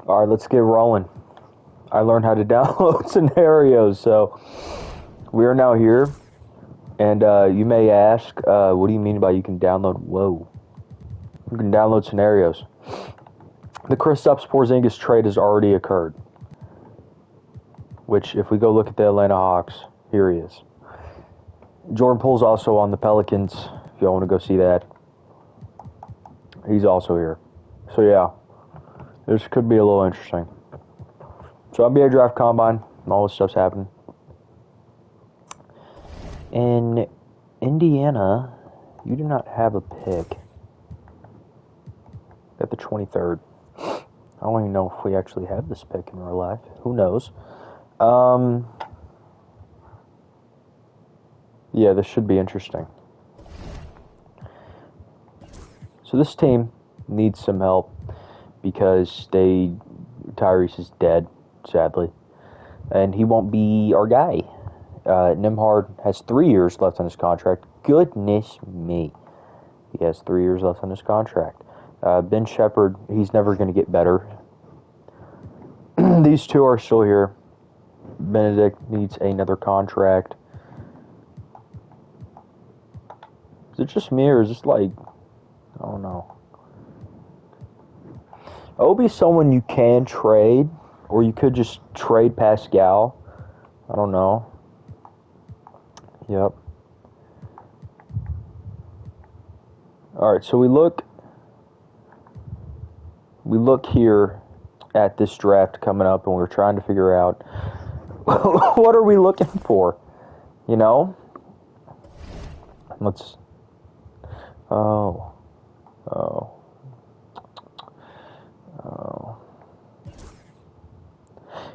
All right, let's get rolling. I learned how to download scenarios, so we are now here. And you may ask, what do you mean by you can download? Whoa. You can download scenarios. The Kristaps Porzingis trade has already occurred. Which, if we go look at the Atlanta Hawks, here he is. Jordan Poole's also on the Pelicans, if y'all want to go see that. He's also here. So, yeah. This could be a little interesting. So, NBA Draft Combine, all this stuff's happening. In Indiana, you do not have a pick at the 23rd. I don't even know if we actually have this pick in real life. Who knows? Yeah, this should be interesting. So this team needs some help because Tyrese is dead, sadly. And he won't be our guy. Nembhard has 3 years left on his contract. Goodness me. He has 3 years left on his contract. Ben Shepherd, he's never going to get better. These two are still here. Benedict needs another contract. Is it just me or is this like, I don't know. Obi's someone you can trade, or you could just trade Pascal. I don't know. Yep. Alright, so we look here at this draft coming up, and we're trying to figure out what are we looking for, you know? Let's, oh.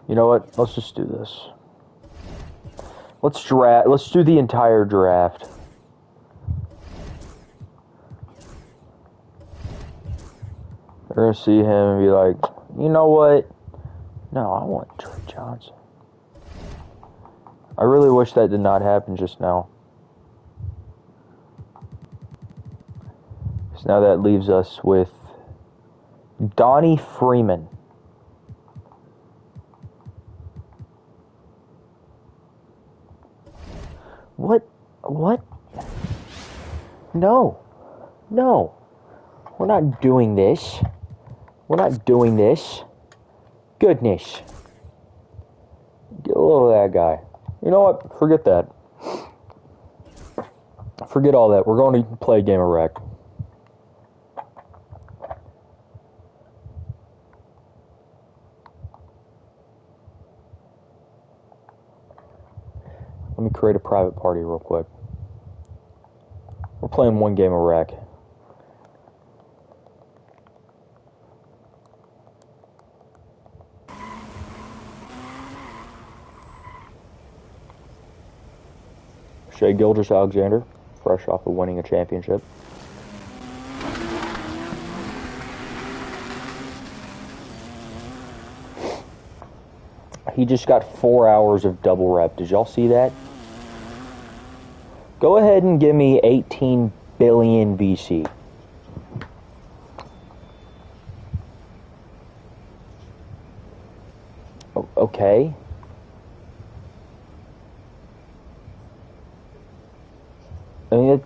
You know what? Let's just do this. Let's do the entire draft. They're going to see him and be like, you know what? No, I want Trey Johnson. I really wish that did not happen just now. So now that leaves us with Donnie Freeman. What? No. We're not doing this. Goodness. Get a little of that guy. You know what? Forget that. Forget all that. We're going to play a game of rec. Let me create a private party real quick. We're playing one game of rec. Shai Gilgeous-Alexander, fresh off of winning a championship. He just got 4 hours of double rep. Did y'all see that? Go ahead and give me 18 billion VC. Okay. I mean, all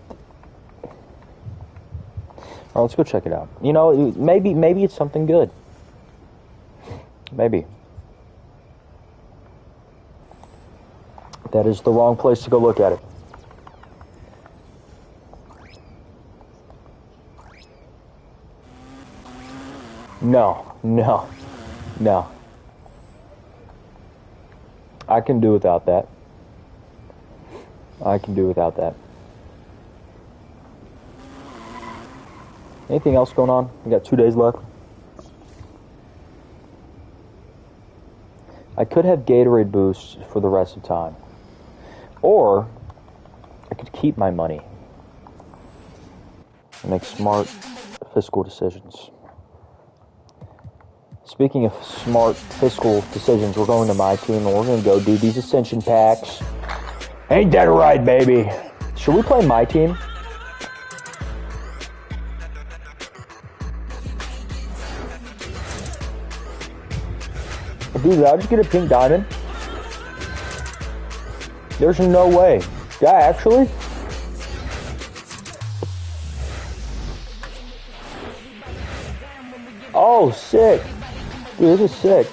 right, let's go check it out. You know, maybe it's something good. Maybe. That is the wrong place to go look at it. No. I can do without that. Anything else going on? We got 2 days left. I could have Gatorade boosts for the rest of time. Or I could keep my money and make smart fiscal decisions. Speaking of smart fiscal decisions, we're going to my team and we're going to go do these Ascension packs. Ain't that right, baby? Should we play my team? Dude, did I just get a pink diamond? There's no way. Yeah, actually? Oh, sick. Dude, this is sick.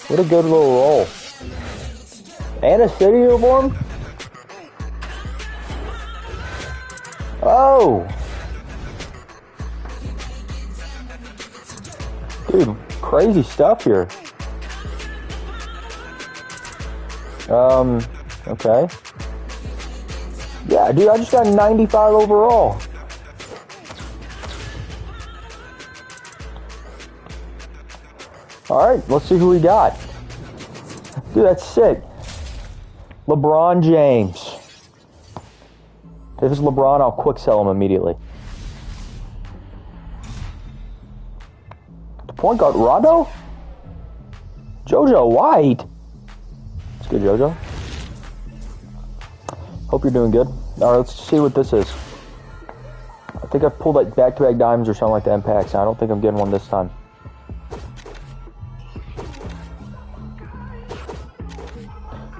What a good little roll. And a city uniform? Oh! Dude, crazy stuff here. Okay. Yeah, dude, I just got 95 overall. Alright, let's see who we got. Dude, that's sick. LeBron James. If it's LeBron, I'll quick sell him immediately. The point guard, Rondo? JoJo White. It's good, JoJo. Hope you're doing good. Alright, let's see what this is. I think I pulled like back-to-back diamonds or something like that in packs. I don't think I'm getting one this time.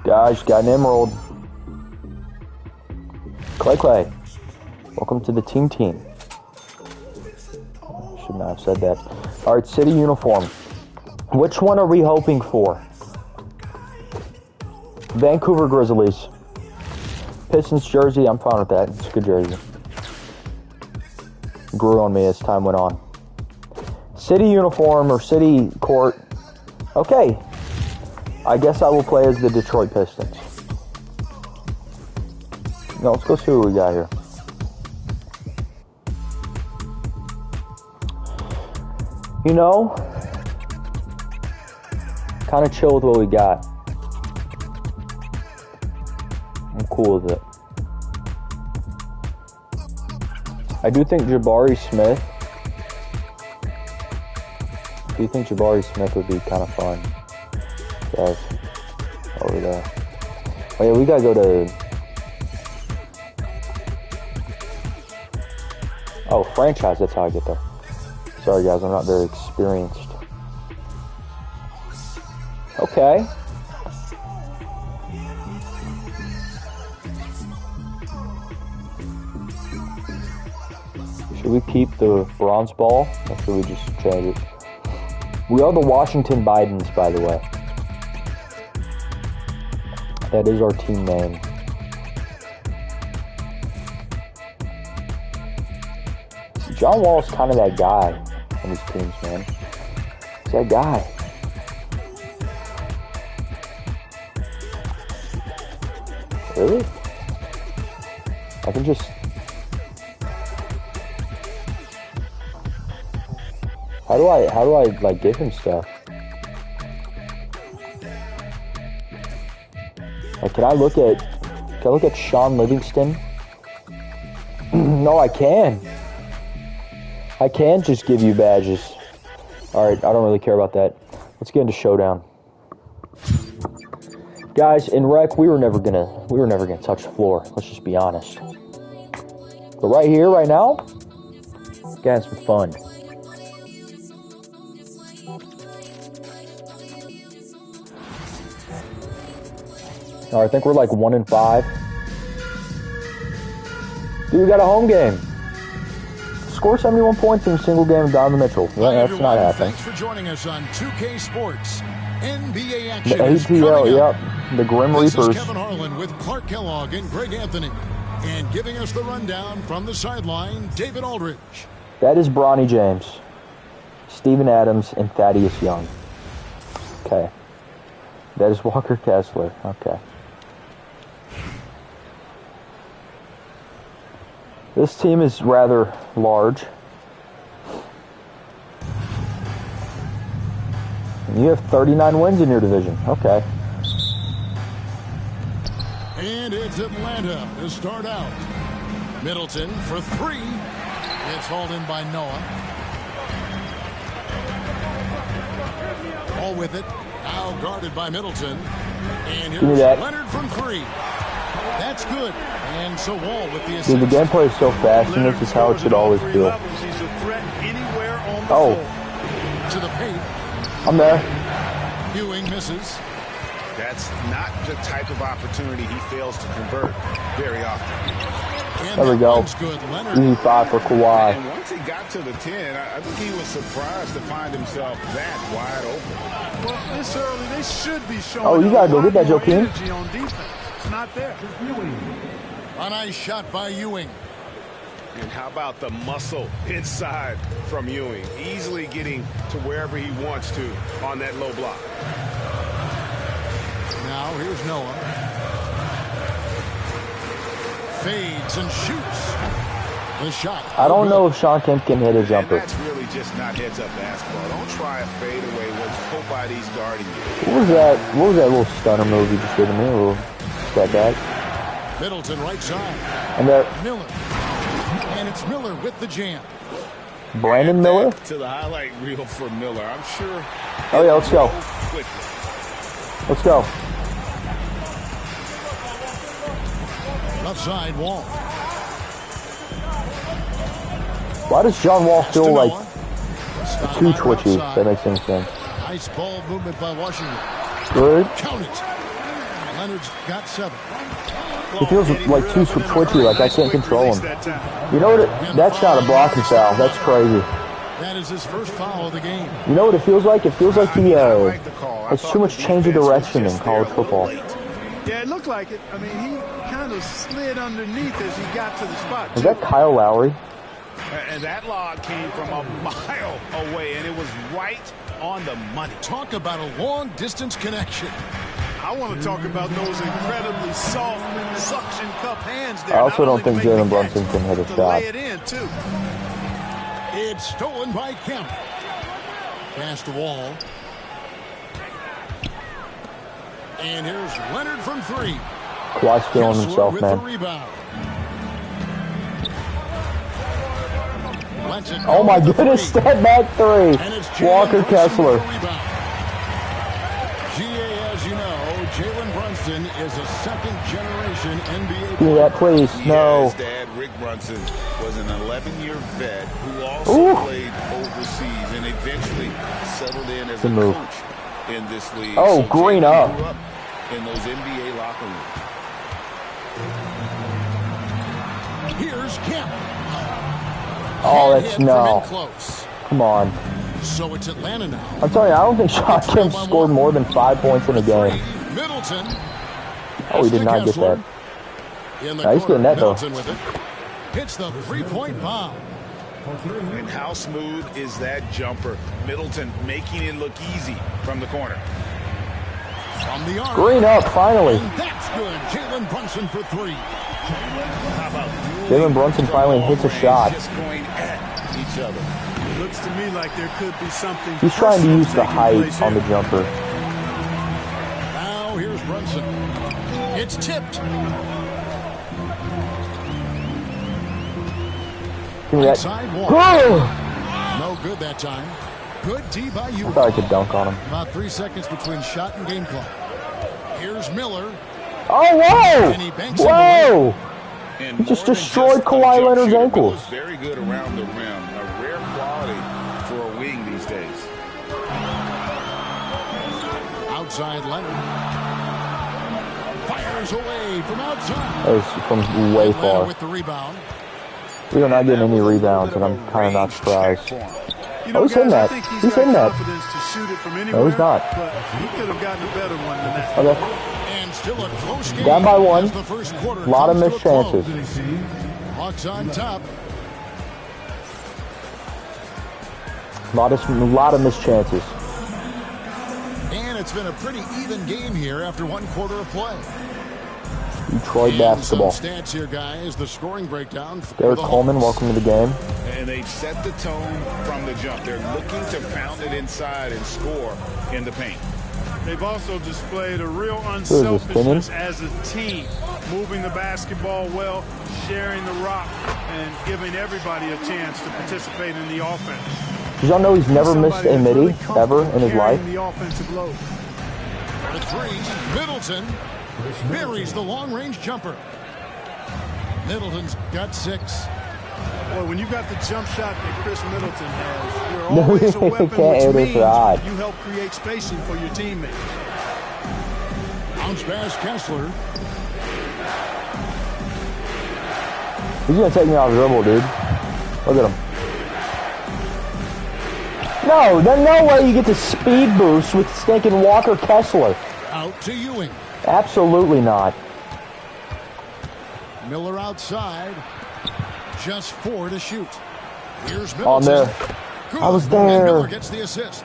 Guys, got an emerald. Clay. Welcome to the team. Should not have said that. Alright, city uniform. Which one are we hoping for? Vancouver Grizzlies. Pistons jersey, I'm fine with that. It's a good jersey. Grew on me as time went on. City uniform or city court. Okay. I guess I will play as the Detroit Pistons. No, let's go see what we got here. You know, kind of chill with what we got. I'm cool with it. I do think Jabari Smith. Would be kind of fun. Guys, over there. Oh yeah, we gotta go to. Oh, franchise. That's how I get there. Sorry guys, I'm not very experienced. Okay. Should we keep the bronze ball, or should we just change it? We are the Washington Bidens, by the way. That is our team name. John Wall is kind of that guy on his teams, man. He's that guy. Really? I can just... How do I like give him stuff? Like, can I look at Sean Livingston? No, I can. I can just give you badges. Alright, I don't really care about that. Let's get into Showdown. Guys, in Rec, we were never gonna touch the floor. Let's just be honest. But right here, right now, got some fun. Alright, I think we're like 1-5. Dude, we got a home game. Score 71 points in a single game of Donovan Mitchell. That's not happening. Thanks for joining us on 2K Sports. NBA action. The ATL, yep. The Grim Reapers. This is Kevin Harlan with Clark Kellogg and Greg Anthony. And giving us the rundown from the sideline, David Aldridge. That is Bronny James, Steven Adams, and Thaddeus Young. Okay. That is Walker Kessler. Okay. This team is rather large. And you have 39 wins in your division. Okay. And it's Atlanta to start out. Middleton for three. It's hauled in by Noah. All with it. Now guarded by Middleton. And here's Leonard from three. That's good. And so Wall with the assist. Dude, the gameplay is so fast, and this is how it should always feel. Oh. To the paint. I'm there. Ewing misses. That's not the type of opportunity he fails to convert very often. And there we go. Good. Easy 5 for Kawhi. And once he got to the 10, I think he was surprised to find himself that wide open. Well, this early, they should be showing. Oh, you gotta go get that, Joakim. Energy on defense. It's not there. A nice shot by Ewing. And how about the muscle inside from Ewing? Easily getting to wherever he wants to on that low block. Now here's Noah. Fades and shoots. The shot. I don't know if Sean Kemp can hit a jumper. And that's really just not heads-up basketball. Don't try a fadeaway when nobody's guarding you. What was that? What was that little stunner move you just did to me? A little step back. Middleton right side. And there, Miller. And it's Miller with the jam. Brandon Miller. To the highlight reel for Miller. I'm sure. Oh yeah, let's go. Let's go. Left side, Wall. Why does John Wall feel like too twitchy? If that makes any sense. Nice ball movement by Washington. Good. Count it. Leonard's got 7. He feels like too twitchy, like I can't control him. You know what? That's not a blocking foul. That's crazy. That is his first foul of the game. You know what it feels like? It feels like he has too much change of direction in college football. Yeah, it looked like it. I mean, he kind of slid underneath as he got to the spot. Is that Kyle Lowry? And that log came from a mile away, and it was right on the money. Talk about a long-distance connection. I want to talk about those incredibly soft suction cup hands there. I also don't think Jalen Brunson can hit a shot. Lay it in, too. It's stolen by Kemp. Pass to Wall. And here's Leonard from 3. Kawhi's feeling himself, with man. The rebound. Oh my goodness, step back 3. Walker Kessler. GA, as you know, Jalen Brunson is a second-generation NBA Give me that, please. No. His dad, Rick Brunson, was an 11-year vet who also played overseas and eventually settled in as a coach in this league. Oh, so green Jalen up. grew up in those NBA locker rooms. Here's Kemp. Oh, that's no. Come on. So it's Atlanta now. I'm telling you, I don't think Sean Kemp scored more than 5 points in a game. Middleton. Oh, he did not get that. No, he's getting that, though. Hits the three-point bomb. And how smooth is that jumper? Middleton making it look easy from the corner. From the arc. Green up, finally. And that's good. Jalen Brunson for 3. How about Jalen Brunson finally hits a shot. just going at each other? It looks to me like there could be something. He's trying to use the height on the jumper. Now here's Brunson. It's tipped. Give me that. Side wall. No good that time. Good D by you. I thought I could dunk on him. About 3 seconds between shot and game clock. Here's Miller. Oh, whoa! Whoa! And He just more than destroyed just a Kawhi jump Leonard's shooter, ankles. Miller's very good around the rim. A rare quality for a wing these days. Outside Leonard. Fires away from outside. That was from way far. With the rebound. We are not getting any rebounds, and I'm kind of not surprised. Oh, he's hitting that. He's hitting that. No, he's not. But he could have gotten a better one than that. Okay. And still a close game. Down by 1. As the first quarter Lot of comes to missed a close. chances. Hawks on top. Lot of missed chances. And it's been a pretty even game here after 1 quarter of play. Detroit And basketball. some stats here, guys. The scoring breakdown. Derek Coleman, welcome to the game. And they've set the tone from the jump. They're looking to pound it inside and score in the paint. They've also displayed a real this, unselfishness Tinian? as a team, moving the basketball well, sharing the rock, and giving everybody a chance to participate in the offense. Did y'all know he's never missed a midi ever in his life? The offensive load. For 3, Middleton buries the long-range jumper. Middleton's got 6. Well, when you've got the jump shot that Chris Middleton has, you're always a weapon, which means you help create spacing for your teammates. Bounce pass, Kessler. He's going to take me off dribble, dude. Look at him. No, there's no way you get the speed boost with stinking Walker Kessler. Out to Ewing. Absolutely not. Miller outside. Just 4 to shoot. Here's Middleton. On there. Good. I was And there. Miller gets the assist.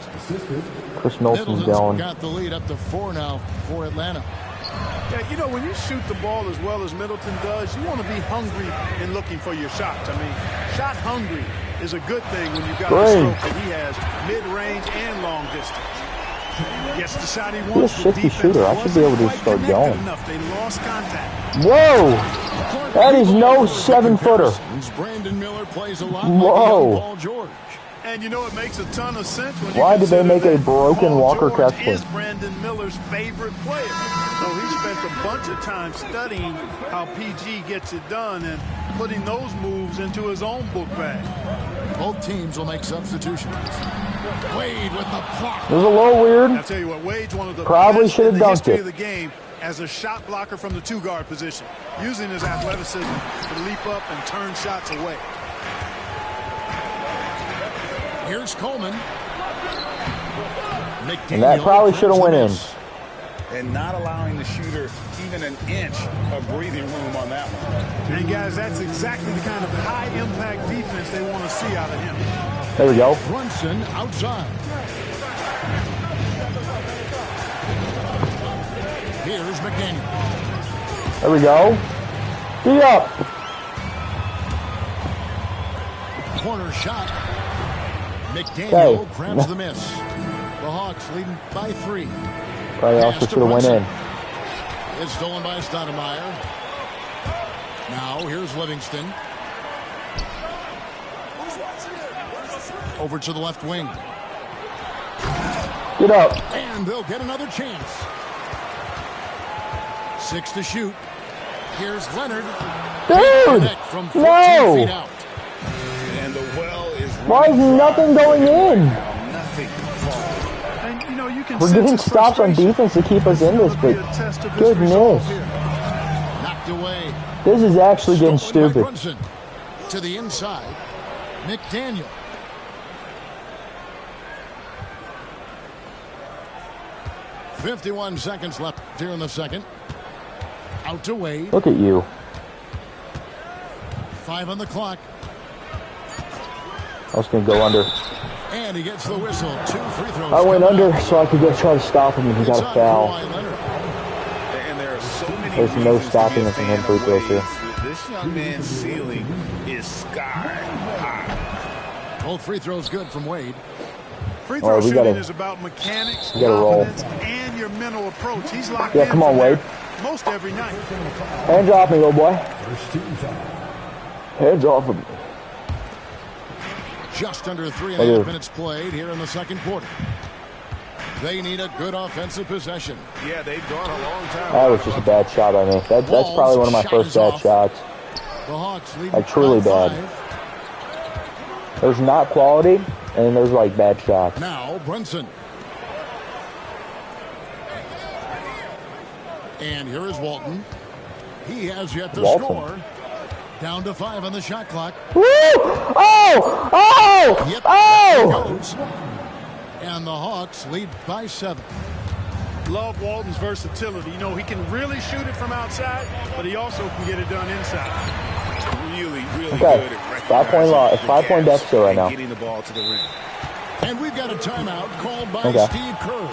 Chris Middleton's going. Got the lead up to 4 now for Atlanta. Yeah, you know, when you shoot the ball as well as Middleton does, you want to be hungry in looking for your shots. I mean, shot hungry is a good thing when you've got the stroke that he has, mid-range and long distance. Gets the shot he wants. He's a shifty shooter. I should be able to start going. They lost contact. Whoa! That is no 7-footer. Brandon Miller plays a lot Whoa. like Paul George. And you know, it makes a ton of sense when Why did they make a broken Paul Walker George Kessler? is Brandon Miller's favorite player. So he spent a bunch of time studying how PG gets it done and putting those moves into his own book bag. Both teams will make substitutions. Wade with the block. It was a little weird. I'll tell you what, Wade's one of the Probably best should have in the dunked history it. of the game as a shot blocker from the 2-guard position, using his athleticism to leap up and turn shots away. Here's Coleman. And that probably should have went in. And not allowing the shooter even an inch of breathing room on that one. And guys, that's exactly the kind of high-impact defense they want to see out of him. There we go. Brunson outside. Here's McDaniel. There we go. Be up. Corner shot. McDaniel grabs the miss. The Hawks leading by 3. Probably also should have went in. It's stolen by Stoudemire. Now here's Livingston. Over to the left wing. Get up. And they'll get another chance. 6 to shoot. Here's Leonard. Dude! From 14 No! feet out. And the well is Why is nothing going in? nothing. And, you know, you can We're sense getting his stops on frustration. defense to keep us in this, but goodness. Knocked away. This is actually getting Stolen by stupid. Brunson. To the inside. McDaniel. .51 seconds left here in the second. Out to Wade. Look at you. 5 on the clock. I was going to go under. And he gets the whistle. 2 free throws. I went coming under up. so I could go try to stop him, and he It's got a on foul. Kawhi Leonard. And there are so many There's no reasons to stopping be a us from fan hitting free of throws here. Wade's. This young man's ceiling is sky high. Both free throws good from Wade. Free All throw right, we shooting gotta- is about mechanics, we gotta roll. confidence, and your mental approach. He's locked Yeah, in come on, from there Wade. most every night. Hands off me, little boy. Hands off of me. Just under 3.5 Okay. minutes played here in the second quarter. They need a good offensive possession. Yeah, they've gone a long time. That was just a bad shot by me. That's probably one of my first bad shots. The Hawks lead Like, truly by bad. 5. There's not quality, and then there's like bad shots. Now Brunson. And here is Walton. He has yet to Walton. score. Down to 5 on the shot clock. Woo! Oh! Oh! Yep, Oh! there goes. And the Hawks lead by 7. Love Walton's versatility. You know, he can really shoot it from outside, but he also can get it done inside. Really, really Okay. good at 5-point recognizing the 5-point gaps deficit right and now. getting the ball to the rim. And we've got a timeout called by Okay. Steve Kerr.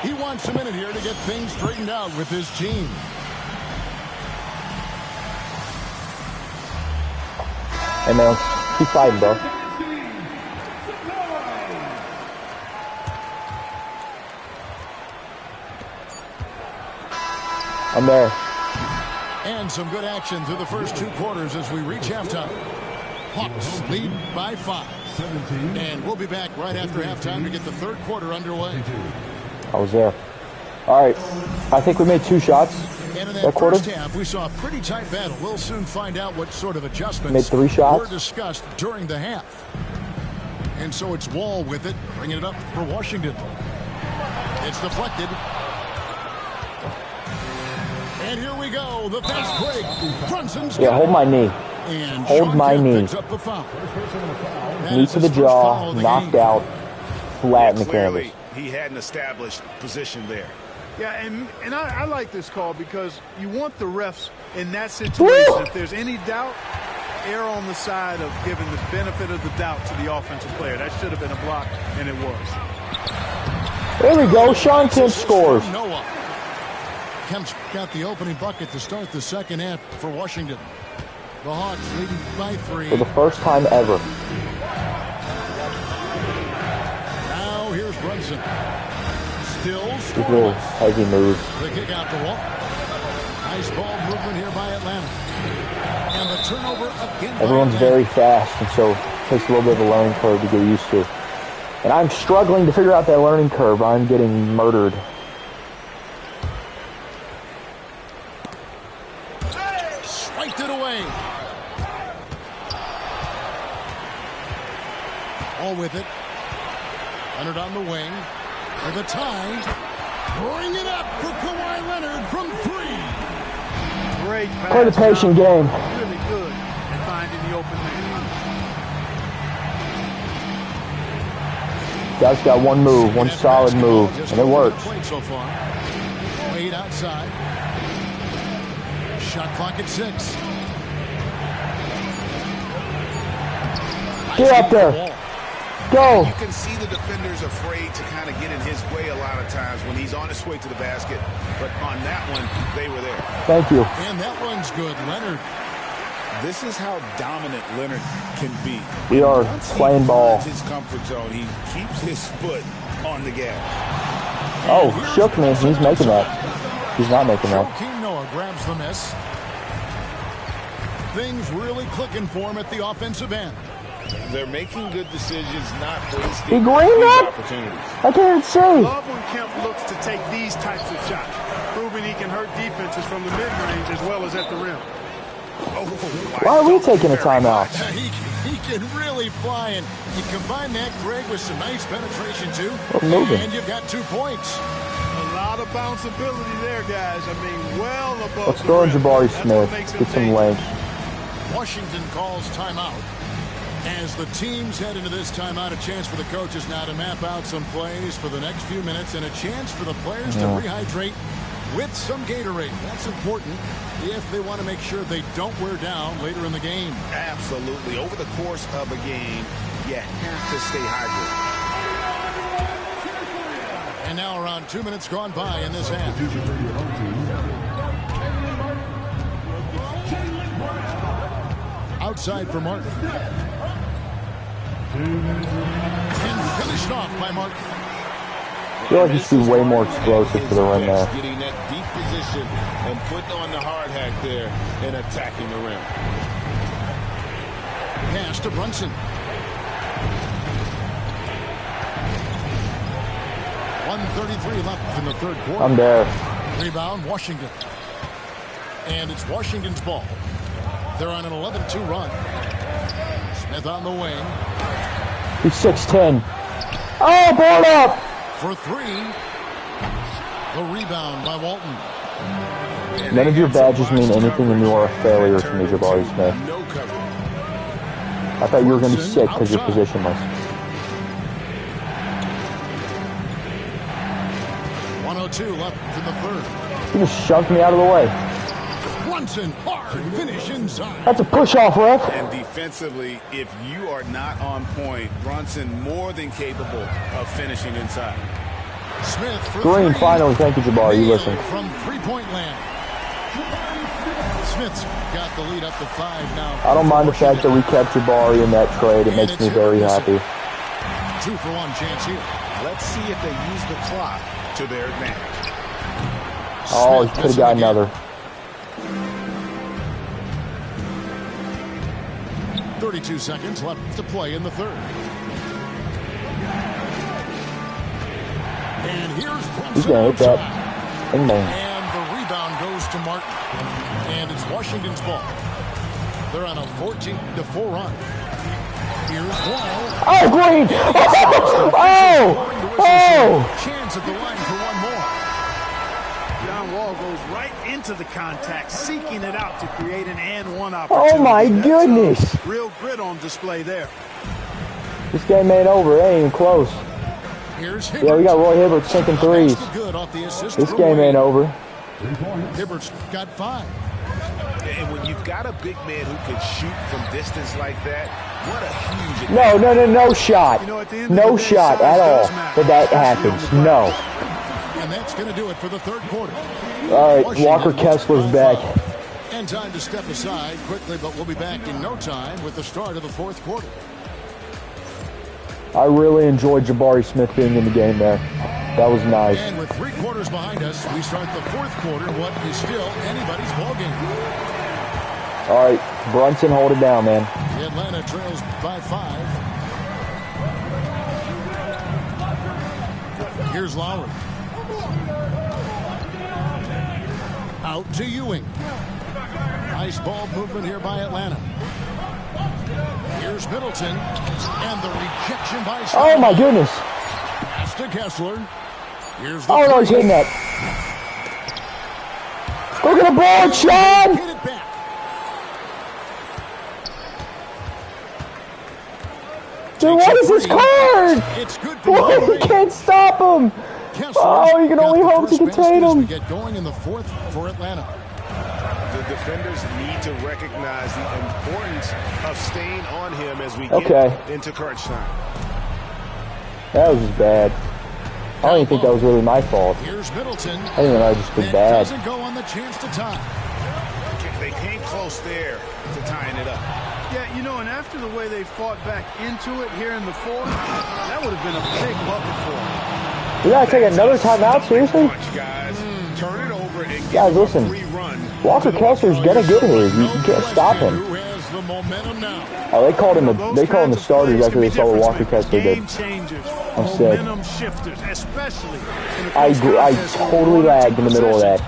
He wants a minute here to get things straightened out with his team. Hey, man, keep fighting, bro. I'm there. And some good action through the first 2 quarters as we reach halftime. Hawks lead by 5. And we'll be back right after halftime to get the third quarter underway. I was there. All right. I think we made 2 shots. And in that first half, we saw a pretty tight battle. We'll soon find out what sort of adjustments made 3 shots. were discussed during the half. And so it's Wall with it, bringing it up for Washington. It's deflected. And here we go, the fast break. Brunson's hold my knee. And hold my knee. Knee to the jaw, knocked out, flat in the canvas. He had an established position there. Yeah, and I like this call because you want the refs in that situation. If there's any doubt, err on the side of giving the benefit of the doubt to the offensive player. That should have been a block, and it was. There we go. Sean Kemp scores. Kemp's got the opening bucket to start the second half for Washington. The Hawks leading by 3. For the first time ever. Now here's Brunson. Still scoreless. Heavy move. The kick out to Wall. Nice ball movement here by Atlanta. And the turnover again. Everyone's very fast, and so it takes a little bit of a learning curve to get used to. And I'm struggling to figure out that learning curve. I'm getting murdered. Swiped it away. All with it. Leonard on the wing. For the tie. Bring it up for Kawhi Leonard from 3. Great pass. Play the patient game. Really good at finding the open man. Guys got one move, one solid move, and it works. So far. Wade outside. Shot clock at 6. Get up there. Go. You can see the defenders afraid to kind of get in his way a lot of times when he's on his way to the basket. But on that one, they were there. Thank you. And that one's good. Leonard. This is how dominant Leonard can be. We are playing ball. His comfort zone. He keeps his foot on the gas. Oh, shook me. He's making that. He's not making that. Joakim Noah grabs the miss. Things really clicking for him at the offensive end. They're making good decisions, not wasting He greened these up? opportunities. I can't see. Love when Kemp looks to take these types of shots, proving he can hurt defenses from the mid-range as well as at the rim. Why are we taking a timeout? He can really fly, and you combine that, Greg, with some nice penetration, too. We're moving. And you've got 2 points. A lot of bounceability there, guys. I mean, well above Let's the throw in rim. Jabari That's Smith. what makes him Get some dangerous. length. Washington calls timeout. As the teams head into this timeout, a chance for the coaches now to map out some plays for the next few minutes and a chance for the players to rehydrate with some Gatorade. That's important if they want to make sure they don't wear down later in the game. Absolutely. Over the course of a game, you have to stay hydrated. And now around 2 minutes gone by in this half. Outside for Martin. And finished off by Martin. I feel like he should be way more explosive to the rim there. Getting that deep position and putting on the hard hat there and attacking the rim. Pass to Brunson. 1:33 left in the third quarter. I'm there. Rebound, Washington. And it's Washington's ball. They're on an 11-2 run. Smith on the wing. He's 6'10". Oh, board up! For 3. The rebound by Walton. None of your badges mean anything and you are a failure to me, Jabari Smith. No cover. I thought you were going to be sick because you're positionless. 1:02 left in the third. You just shoved me out of the way. Brunson, hard finish inside. That's a push-off, ref. And defensively, if you are not on point, Brunson more than capable of finishing inside. Smith for Green, 3. finally. Thank you, Jabari. You listened. From three-point land. Smith's got the lead up to 5 now. I don't mind the fact that we kept Jabari in that trade. It makes me very happy. 2-for-1 chance here. Let's see if they use the clock to their advantage. Oh, he could have got another. 32 seconds left to play in the third. And here's Brunson. He's going to hit that. Bang, bang. And the rebound goes to Martin. And it's Washington's ball. They're on a 14-4 run. Here's Wall. Oh, Green! Oh! Chance at the line for one more. John Wall goes right into the contact, seeking it out to create an and-one opportunity. Oh, my goodness. Real grit on display there. This game ain't over. It ain't even close. Yeah, we got Roy Hibbert sinking threes. This game ain't over. Hibbert's got 5. And when you've got a big man who can shoot from distance like that, what a huge... No shot. No shot at all that happens. No. And that's going to do it for the third quarter. All right, Walker Kessler's back. And time to step aside quickly, but we'll be back in no time with the start of the fourth quarter. I really enjoyed Jabari Smith being in the game there. That was nice. And with 3 quarters behind us, we start the fourth quarter, what is still anybody's ballgame. All right, Brunson, hold it down, man. Atlanta trails by 5. Here's Lowry. Out to Ewing. Nice ball movement here by Atlanta. Here's Middleton. And the rejection by Stoudemire. Oh, my goodness. Pass to Kessler. Here's the no, he's hitting that. Go get a board, Sean! Get it back. Dude, what is this card? It's good for Boy, he can't stop him. Oh, you can only hope to contain him. We get going in the fourth for Atlanta. The defenders need to recognize the importance of staying on him as we get into crunch time. That was just bad. I don't even think that was really my fault. Here's Middleton. I didn't even know I just did bad. Doesn't go on the chance to tie. They came close there to tying it up. Yeah, you know, and after the way they fought back into it here in the fourth, that would have been a big bucket for them. We gotta take another timeout, seriously? Turn it over and guys, listen. Walker Kessler's gonna get here. You can't stop him. Who has the momentum now? Oh, they called him the starters after they saw what Walker Kessler did. I'm sick. I totally lagged in the middle of that.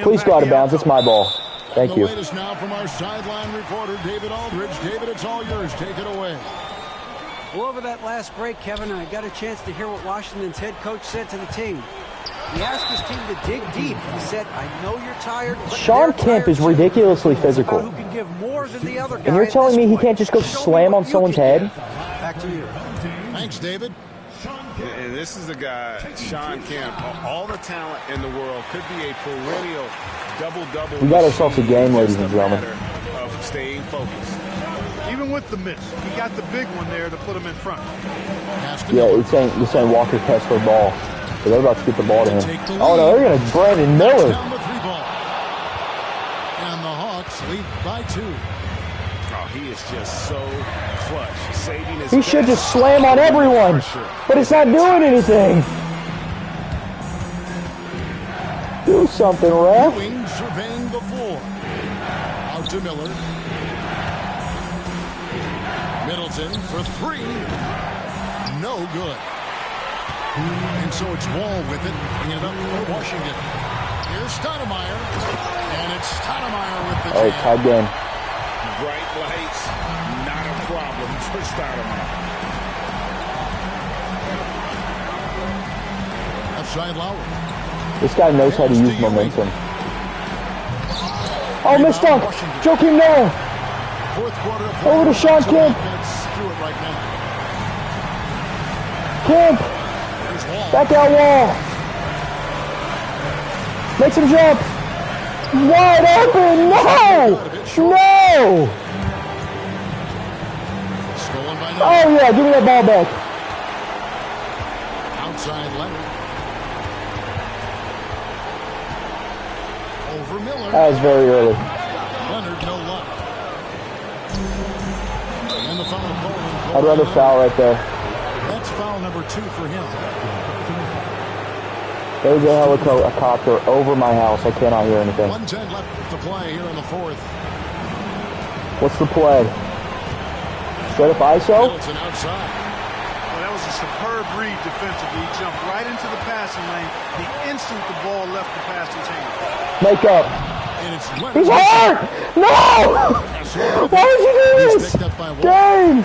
Please go out of bounds. It's my ball. Thank you. The latest now from our sideline reporter, David Aldridge. David, it's all yours. Take it away. Well, over that last break, Kevin, I got a chance to hear what Washington's head coach said to the team. He asked his team to dig deep. He said, I know you're tired. Sean Kemp is ridiculously physical. Who can give more than the other guy. And you're telling me he can't just go slam on someone's head? Back to you. Thanks, David. And this is a guy, Sean Kemp, all the talent in the world, could be a perennial double-double. We got ourselves a game, ladies and gentlemen. Of staying focused. Even with the miss, he got the big one there to put him in front. Yeah, it's saying Walker Kessler ball. So they're about to get the ball to him. Oh no, they're going to Brandon Miller. And the Hawks lead by 2. Oh, he is just so clutch, saving his. He should just slam on everyone, but it's not doing anything. Do something, ref. Ewing surveying the floor. Out to Miller. Middleton for 3. No good. And so it's Wall with it, bringing it up for Washington. Here's Stoudemire. And it's Stoudemire with the jam. All right, tied game. Bright lights, not a problem for Stoudemire. Outside Lowry. This guy knows how to use momentum. Oh, missed dunk. Joakim Noah. Fourth quarter. Over to Sean Kemp. Right now. Kemp. Back out Wall. Makes him jump. Wide open. No. No. Oh, yeah. Give me that ball back. Outside Leonard. Over Miller. That was very early. Leonard, no luck. And the foul call. I'd rather foul right there. That's foul number 2 for him. There's a helicopter over my house. I cannot hear anything. 1:10 left to play here in the fourth. What's the play? Straight up ISO? Middleton outside. Well, that was a superb read defensively. He jumped right into the passing lane the instant the ball left the passer's hand. Make up. He's hurt! No! Why would you do this? Game!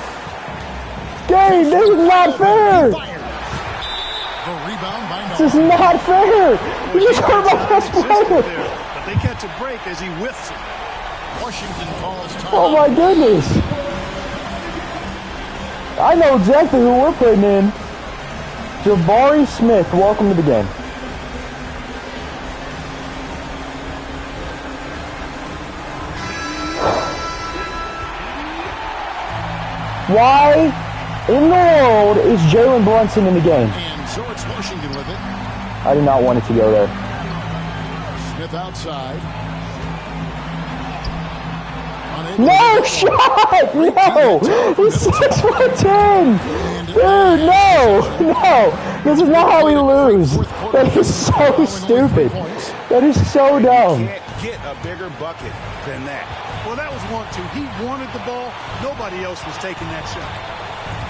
Game, this is not fair! This is not fair! You just hurt my best player! But they catch a break as he whiffs it. Washington calls time. Oh my goodness! I know exactly who we're putting in. Jabari Smith, welcome to the game. Why in the world is Jalen Brunson in the game? And so it's Washington with it. I did not want it to go there. Smith outside. No shot! No! He's 6'10"! Dude, no! This is not how we lose. That is so stupid. That is so dumb. You can't get a bigger bucket than that. Well, that was 1-2. He wanted the ball. Nobody else was taking that shot.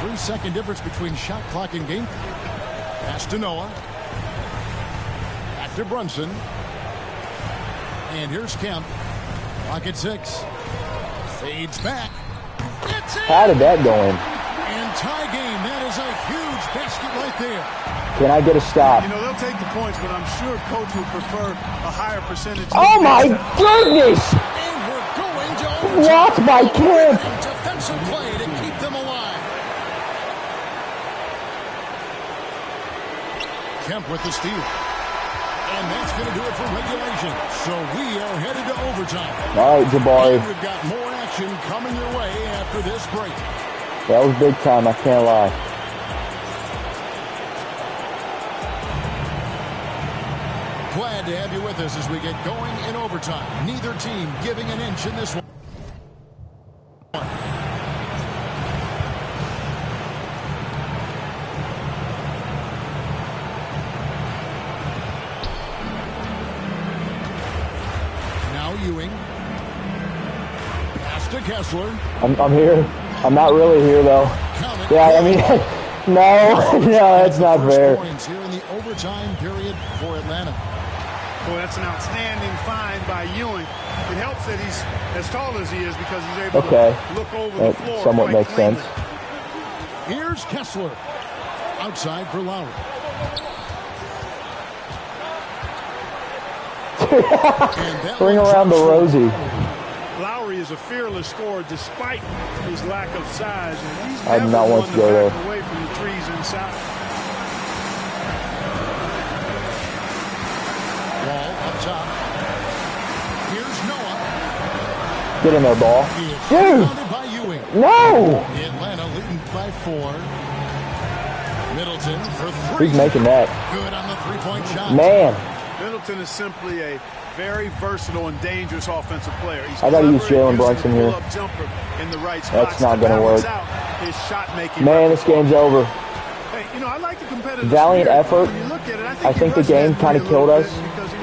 3-second difference between shot clock and game. Pass to Noah. Back to Brunson. And here's Kemp. Clock at 6. Fades back. How did that go in? And tie game. That is a huge basket right there. Can I get a stop? You know, they'll take the points, but I'm sure Coach would prefer a higher percentage. Oh my goodness! And we're going to overtime. Blocked by Kemp. Defensive play to keep them alive. Kemp with the steal. And that's going to do it for regulation. So we are headed to overtime. All right, Jabari. And we've got more action coming your way after this break. That was big time, I can't lie. Glad to have you with us as we get going in overtime. Neither team giving an inch in this one. Now Ewing. Pass to Kessler. I'm here. I'm not really here, though. Yeah, I mean, no, that's not fair. Points here in the overtime period for Atlanta. Boy, that's an outstanding find by Ewing. It helps that he's as tall as he is because he's able to look over the floor. That somewhat makes sense. Here's Kessler. Outside for Lowry. Bring around the Rosie. Lowry is a fearless scorer despite his lack of size. And he's I do not want to go there. Away from the trees inside. Ball up top. Here's Noah. Get in there, ball. Dude! By Ewing. No! Atlanta leading by 4. Middleton for 3. He's making that. Good on the three-point shot. Man. Middleton is simply a very versatile and dangerous offensive player. He's I got to use Jalen Brunson here. In the right That's not going to work. His shot making. Man, this game's over. Hey, you know, I like the competitive Valiant effort. I think the game kind of killed us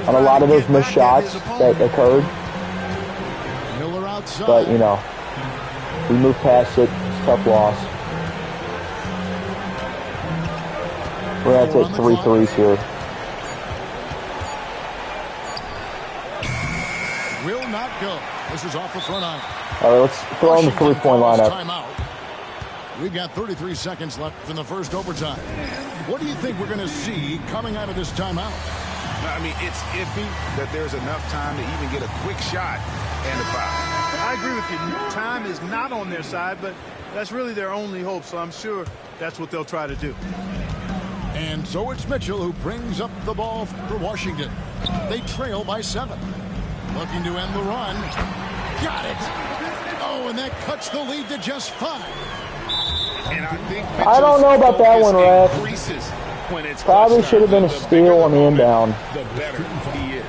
on a lot of those missed shots that occurred. Miller outside. But, you know, we moved past it. It's a tough loss. We're going to take 3 threes here. Will not go. This is off the front iron. All right, let's throw in the three-point lineup. Timeout. We've got 33 seconds left in the first overtime. What do you think we're going to see coming out of this timeout? I mean, it's iffy that there's enough time to even get a quick shot and a foul. I agree with you. Time is not on their side, but that's really their only hope, so I'm sure that's what they'll try to do. And so it's Mitchell who brings up the ball for Washington. They trail by 7. Looking to end the run. Got it. Oh, and that cuts the lead to just 5. And I think I don't know about that one, Ref. Probably should have been a steal on the inbound. The better he is.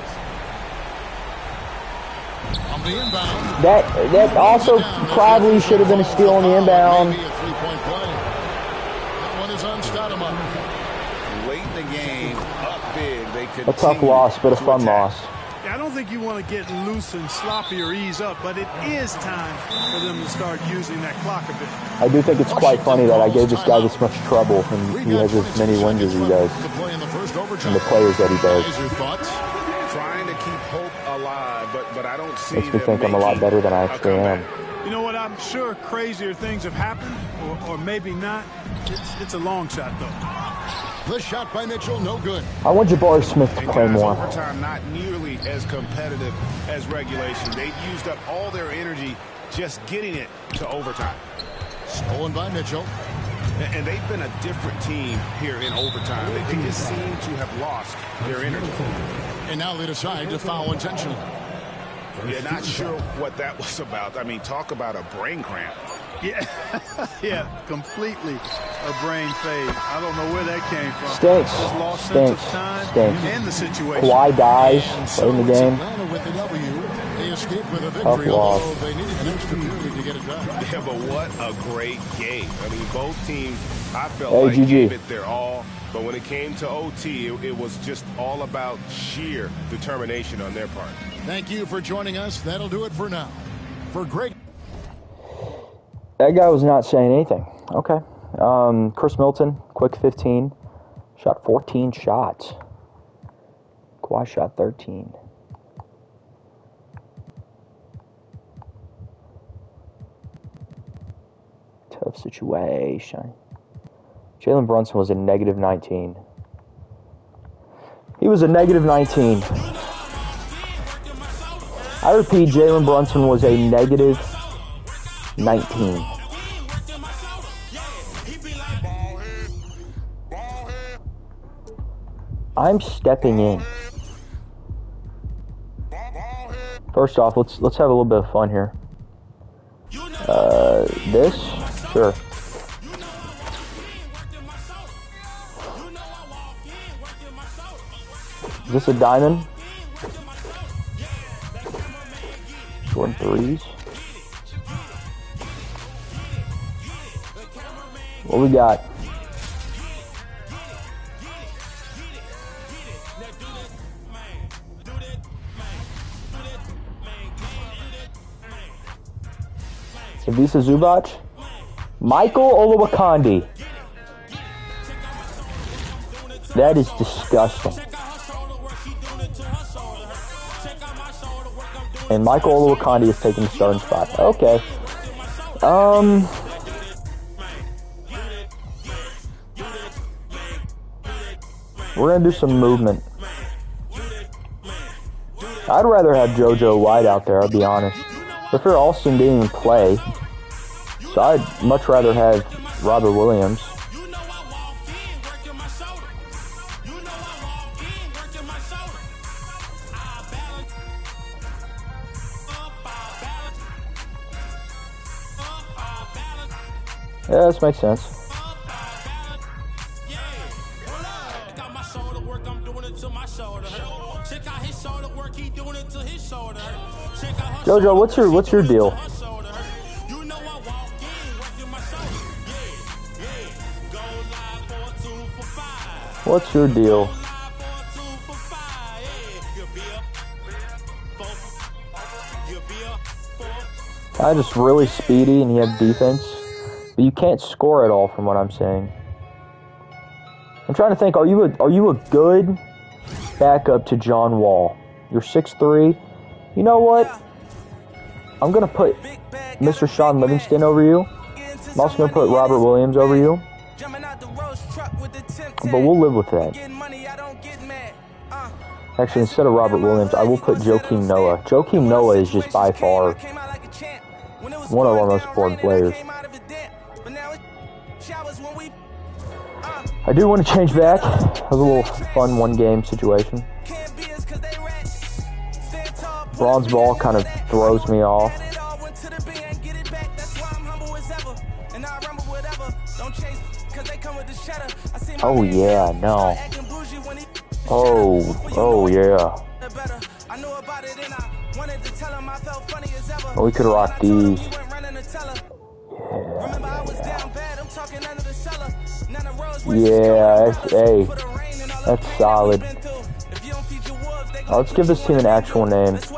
On the inbound. That also probably should have been a steal on the inbound. Maybe a three-point play. That one is unstoppable. Late in the game, up big, they could. A tough loss, but a fun loss. Yeah, I don't think you want to get loose and sloppy or ease up, but it is time for them to start using that clock a bit. I do think it's quite funny that I gave this guy this much trouble and he has as many wins as he does. And the players that he does. Trying to keep hope alive, but I don't see. Makes me think I'm a lot better than I actually am. You know what? I'm sure crazier things have happened, or maybe not. It's a long shot, though. The shot by Mitchell, no good. I want Jabari Smith to play more. Overtime not nearly as competitive as regulation. They used up all their energy just getting it to overtime. Stolen by Mitchell. And they've been a different team here in overtime. They just seem to have lost their energy. And now they decide to foul intentionally. Yeah, not sure what that was about. I mean, talk about a brain cramp. Yeah, yeah, completely a brain fade. I don't know where that came from. Stinks. Just lost sense of time and the situation. Kawhi dies in the game. Atlanta with the W. They escaped with a Tough victory, loss. although they needed an extra period to get it done. Yeah, but what a great game. I mean, both teams, I felt Hey, like GG. gave it their all. But when it came to OT, it was just all about sheer determination on their part. Thank you for joining us. That'll do it for now. For Greg. That guy was not saying anything. Okay. Chris Milton, quick 15. Shot 14 shots. Kawhi shot 13. Tough situation. Jalen Brunson was a negative 19. He was a negative 19. I repeat, Jalen Brunson was a negative 19. I'm stepping in. First off, let's have a little bit of fun here. This? Sure. Is this a diamond? Short threes. What we got? Ivica Zubac. Michael Olowokandi. That is disgusting. And Michael Olowokandi is taking the starting spot. Okay. We're going to do some movement. I'd rather have JoJo White out there, I'll be honest. But for Alston didn't even play. So I'd much rather have Robert Williams. Yeah, this makes sense. JoJo, what's your deal? What's your deal? I'm just really speedy and you have defense, but you can't score at all from what I'm saying. I'm trying to think, are you a good backup to John Wall? You're 6'3". You know what? I'm going to put Mr. Sean Livingston over you. I'm also going to put Robert Williams over you. But we'll live with that. Actually, instead of Robert Williams, I will put Joakim Noah. Joakim Noah is just by far one of our most important players. I do want to change back. It was a little fun one-game situation. Bronze ball kind of throws me off. Oh yeah, no. Oh yeah. Oh, we could rock these. Yeah, hey, that's solid. Let's give this team an actual name. Let's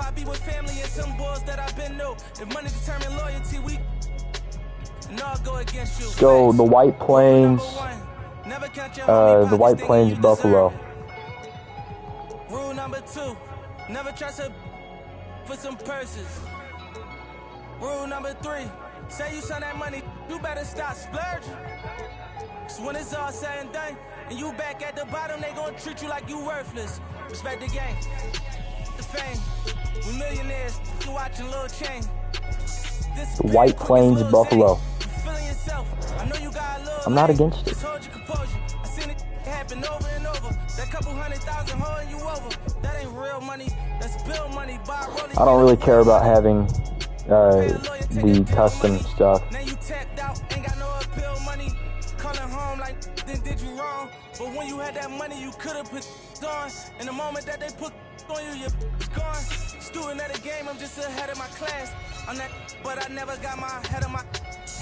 go the White Plains. The White Plains Buffalo. Rule number 2, never trust a for some purses. Rule number 3, say you send that money, you better stop splurging. So when it's all said and done, and you back at the bottom, they gonna treat you like you worthless. Respect the game, the fame. We millionaires, you watching Lil Chain. The White Plains Buffalo. I'm not against it. I seen it happen over and over. That couple 100,000 holding you over. That ain't real money, that's bill money. I don't really care about having the custom stuff. Now you tapped out, ain't got no appeal money. Calling home like then did you wrong? But when you had that money, you could have put on. In the moment that they put on you, you're gone. Student of the game, I'm just ahead of my class. I'm that, but I never got my head of my.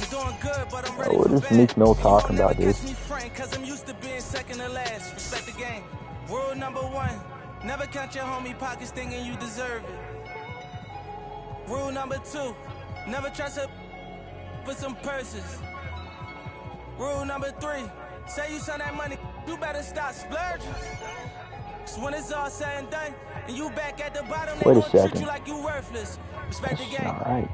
I'm doing good, but I'm ready what for is Meek Mill talking about, dude? Cause I'm used to being second to last. Respect the game. Rule number 1, never count your homie pockets thinking you deserve it. Rule number 2, never trust a for some purses. Rule number 3, say you send that money, you better stop splurging. So when it's all said and done, and you back at the bottom, they gonna treat you like you worthless. Respect the game. Alright.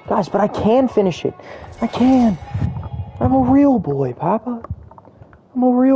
Guys, but I can finish it. I can. I'm a real boy, Papa. I'm a real